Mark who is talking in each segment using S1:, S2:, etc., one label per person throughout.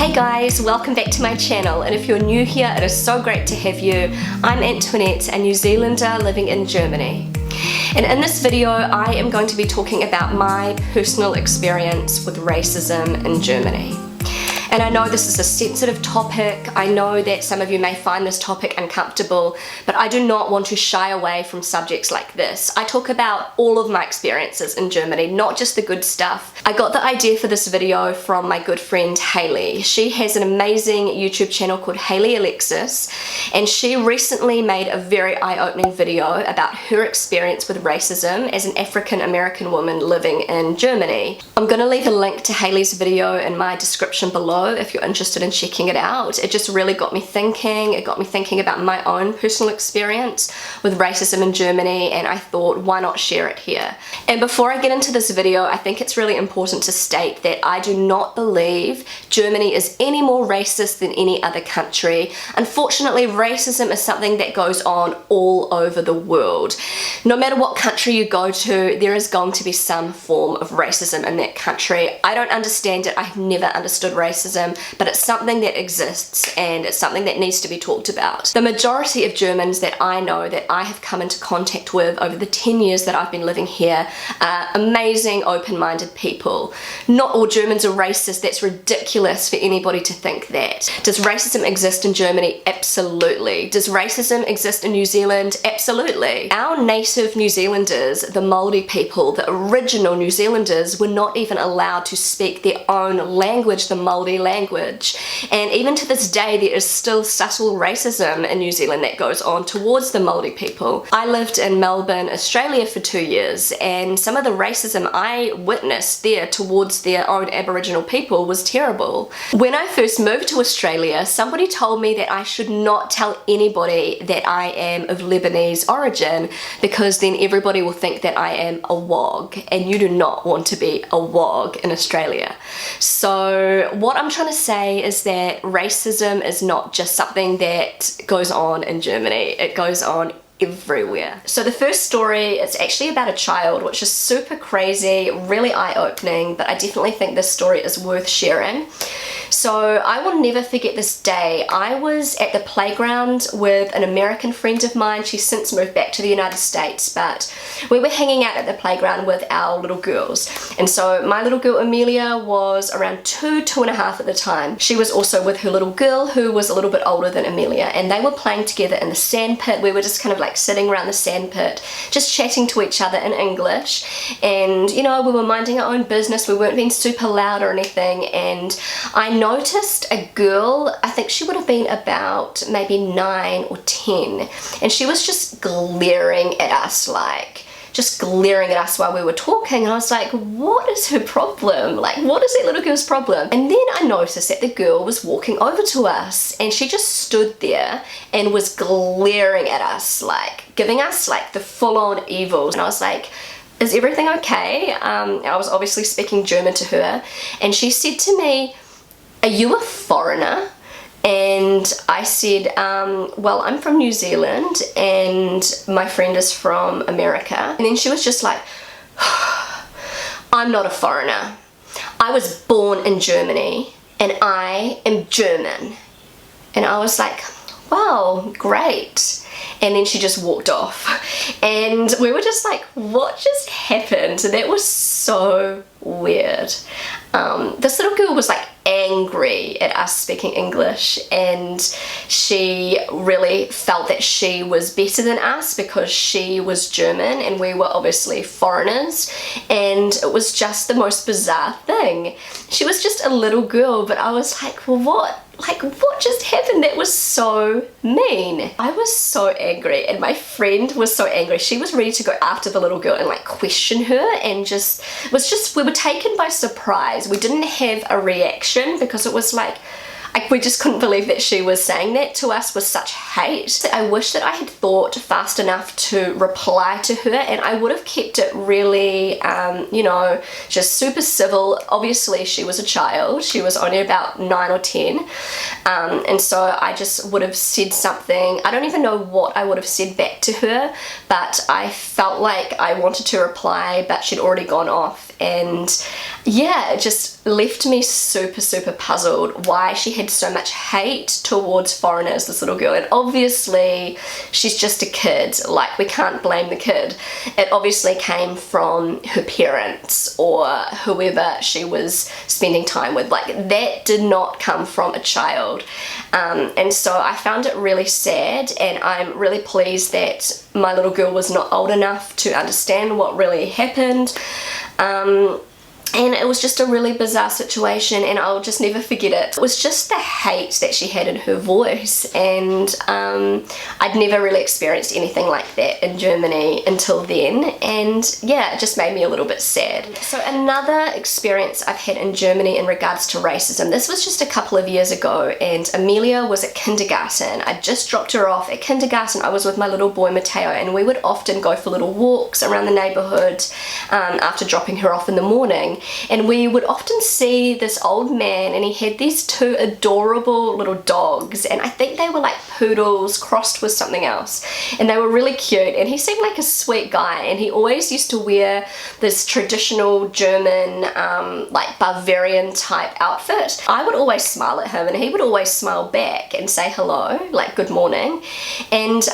S1: Hey guys, welcome back to my channel, and if you're new here, it is so great to have you. I'm Antoinette, a New Zealander living in Germany. And in this video, I am going to be talking about my personal experience with racism in Germany. And I know this is a sensitive topic. I know that some of you may find this topic uncomfortable, but I do not want to shy away from subjects like this. I talk about all of my experiences in Germany, not just the good stuff. I got the idea for this video from my good friend Hayley. She has an amazing YouTube channel called Hayley Alexis, and she recently made a very eye-opening video about her experience with racism as an African American woman living in Germany. I'm going to leave a link to Hayley's video in my description below if you're interested in checking it out. It just really got me thinking. It got me thinking about my own personal experience with racism in Germany, and I thought, why not share it here? And before I get into this video, I think it's really important to state that I do not believe Germany is any more racist than any other country. Unfortunately, racism is something that goes on all over the world. No matter what country you go to, there is going to be some form of racism in that country. I don't understand it. I've never understood racism, but it's something that exists and it's something that needs to be talked about. The majority of Germans that I know, that I have come into contact with over the 10 years that I've been living here, are amazing, open-minded people. Not all Germans are racist. That's ridiculous for anybody to think that. Does racism exist in Germany? Absolutely. Does racism exist in New Zealand? Absolutely. Our native New Zealanders, the Māori people, the original New Zealanders, were not even allowed to speak their own language, the Māori language. And even to this day, there is still subtle racism in New Zealand that goes on towards the Māori people. I lived in Melbourne, Australia for 2 years, and some of the racism I witnessed there towards their own Aboriginal people was terrible. When I first moved to Australia, somebody told me that I should not tell anybody that I am of Lebanese origin, because then everybody will think that I am a wog, and you do not want to be a wog in Australia. So what I'm trying to say is that racism is not just something that goes on in Germany, it goes on everywhere. So the first story is actually about a child, which is super crazy, really eye-opening, but I definitely think this story is worth sharing. So I will never forget this day. I was at the playground with an American friend of mine. She's since moved back to the United States, but we were hanging out at the playground with our little girls. And so my little girl Amelia was around 2.5 at the time. She was also with her little girl who was a little bit older than Amelia, and they were playing together in the sand pit. We were just kind of like sitting around the sand pit, just chatting to each other in English, and you know, we were minding our own business. We weren't being super loud or anything, and I noticed a girl, I think she would have been about maybe 9 or 10, and she was just glaring at us, just glaring at us while we were talking, and I was like, what is her problem? Like, what is that little girl's problem? And then I noticed that the girl was walking over to us, and she just stood there and was glaring at us, giving us the full-on evils. And I was like, is everything okay? I was obviously speaking German to her, and she said to me, are you a foreigner? And I said, well, I'm from New Zealand and my friend is from America. And then she was just like, I'm not a foreigner. I was born in Germany and I am German. And I was like, wow, great. And then she just walked off. And we were just like, what just happened? That was so weird. This little girl was angry at us speaking English, and she really felt that she was better than us because she was German and we were obviously foreigners, and it was just the most bizarre thing. She was just a little girl, but I was like, well, what just happened? That was so mean. I was so angry, and my friend was so angry. She was ready to go after the little girl and question her, and we were taken by surprise. We didn't have a reaction because it was we just couldn't believe that she was saying that to us with such hate. I wish that I had thought fast enough to reply to her, and I would have kept it really, you know, just super civil. Obviously, she was a child. She was only about 9 or 10. And so I just would have said something. I don't even know what I would have said back to her, but I felt like I wanted to reply, but she'd already gone off and yeah, it just left me super puzzled why she had so much hate towards foreigners, this little girl. And obviously she's just a kid, like we can't blame the kid. It obviously came from her parents or whoever she was spending time with. Like, that did not come from a child. And so I found it really sad, and I'm really pleased that my little girl was not old enough to understand what really happened. And it was just a really bizarre situation, and I'll just never forget it. It was just the hate that she had in her voice, and I'd never really experienced anything like that in Germany until then, and yeah, it just made me a little bit sad. So another experience I've had in Germany in regards to racism, this was just a couple of years ago, and Amelia was at kindergarten. I just dropped her off at kindergarten. I was with my little boy Matteo, and we would often go for little walks around the neighborhood after dropping her off in the morning. And we would often see this old man, and he had these two adorable little dogs, and I think they were like poodles crossed with something else, and they were really cute, and he seemed like a sweet guy, and he always used to wear this traditional German like Bavarian type outfit. I would always smile at him, and he would always smile back and say hello, like good morning. And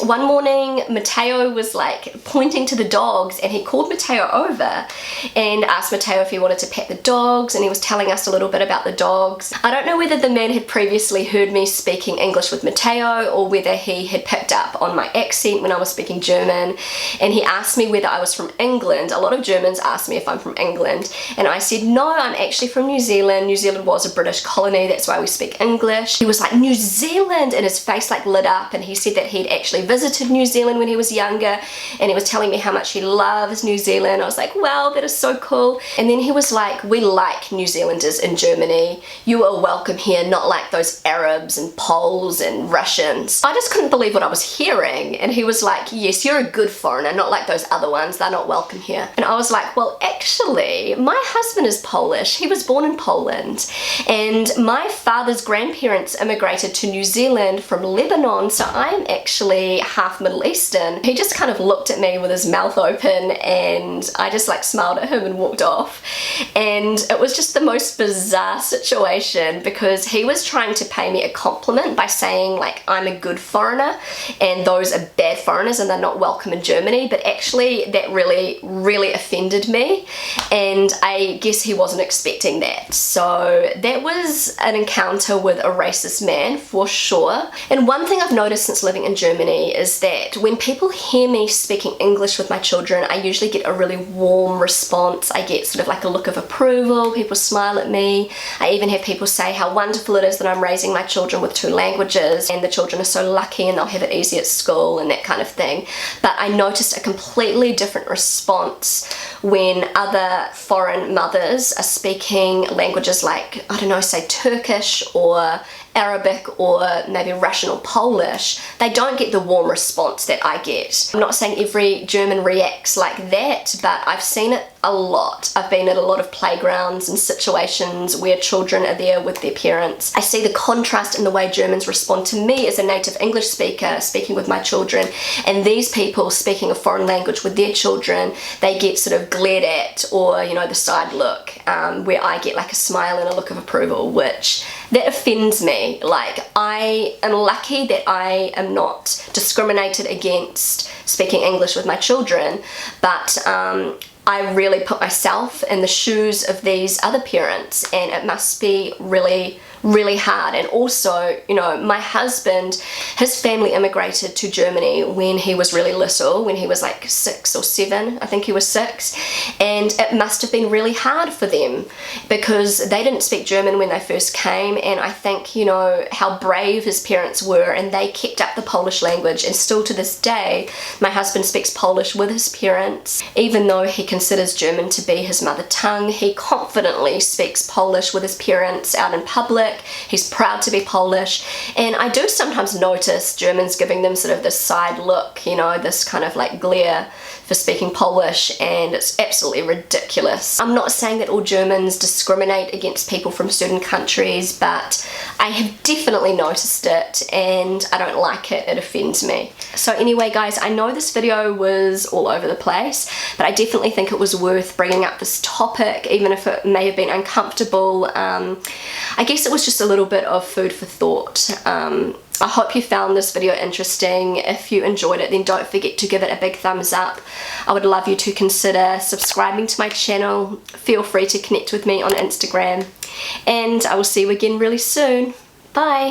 S1: one morning Matteo was like pointing to the dogs, and he called Matteo over and asked Matteo if he wanted to pet the dogs, and he was telling us a little bit about the dogs. I don't know whether the man had previously heard me speaking English with Matteo, or whether he had picked up on my accent when I was speaking German, and he asked me whether I was from England. A lot of Germans ask me if I'm from England, and I said no, I'm actually from New Zealand. New Zealand was a British colony, that's why we speak English. He was like, New Zealand, and his face like lit up, and he said that he'd actually visited New Zealand when he was younger, and he was telling me how much he loves New Zealand. I was like, wow, that is so cool. And then he was like, we like New Zealanders in Germany. You are welcome here, not like those Arabs and Poles and Russians. I just couldn't believe what I was hearing. And he was like, yes, you're a good foreigner, not like those other ones. They're not welcome here. And I was like, well, actually, my husband is Polish. He was born in Poland. And my father's grandparents immigrated to New Zealand from Lebanon, so I'm actually half Middle Eastern. He just kind of looked at me with his mouth open, and I just like smiled at him and walked off. And it was just the most bizarre situation, because he was trying to pay me a compliment by saying like I'm a good foreigner and those are bad foreigners and they're not welcome in Germany, but actually that really offended me, and I guess he wasn't expecting that. So that was an encounter with a racist man for sure. And one thing I've noticed since living in Germany is that when people hear me speaking English with my children, I usually get a really warm response. I get sort of like a look of approval, people smile at me. I even have people say how wonderful it is that I'm raising my children with 2 languages, and the children are so lucky and they'll have it easy at school and that kind of thing. But I noticed a completely different response when other foreign mothers are speaking languages like, I don't know, say Turkish or Arabic or maybe Russian or Polish. They don't get the warm response that I get. I'm not saying every German reacts like that, but I've seen it a lot. I've been at a lot of playgrounds and situations where children are there with their parents. I see the contrast in the way Germans respond to me as a native English speaker speaking with my children, and these people speaking a foreign language with their children, they get sort of glared at, or you know, the side look, where I get like a smile and a look of approval, which that offends me. Like, I am lucky that I am not discriminated against speaking English with my children, but I really put myself in the shoes of these other parents, and it must be really hard. And also, you know, my husband, his family immigrated to Germany when he was really little, when he was like 6 or 7, I think he was 6, and it must have been really hard for them because they didn't speak German when they first came. And I think, you know, how brave his parents were, and they kept up the Polish language, and still to this day my husband speaks Polish with his parents. Even though he considers German to be his mother tongue, he confidently speaks Polish with his parents out in public. He's proud to be Polish, and I do sometimes notice Germans giving them sort of this side look, you know, this kind of like glare for speaking Polish, and it's absolutely ridiculous. I'm not saying that all Germans discriminate against people from certain countries, but I have definitely noticed it and I don't like it. It offends me. So anyway guys, I know this video was all over the place, but I definitely think it was worth bringing up this topic, even if it may have been uncomfortable. I guess it was just a little bit of food for thought. I hope you found this video interesting. If you enjoyed it, then don't forget to give it a big thumbs up. I would love you to consider subscribing to my channel. Feel free to connect with me on Instagram, and I will see you again really soon. Bye!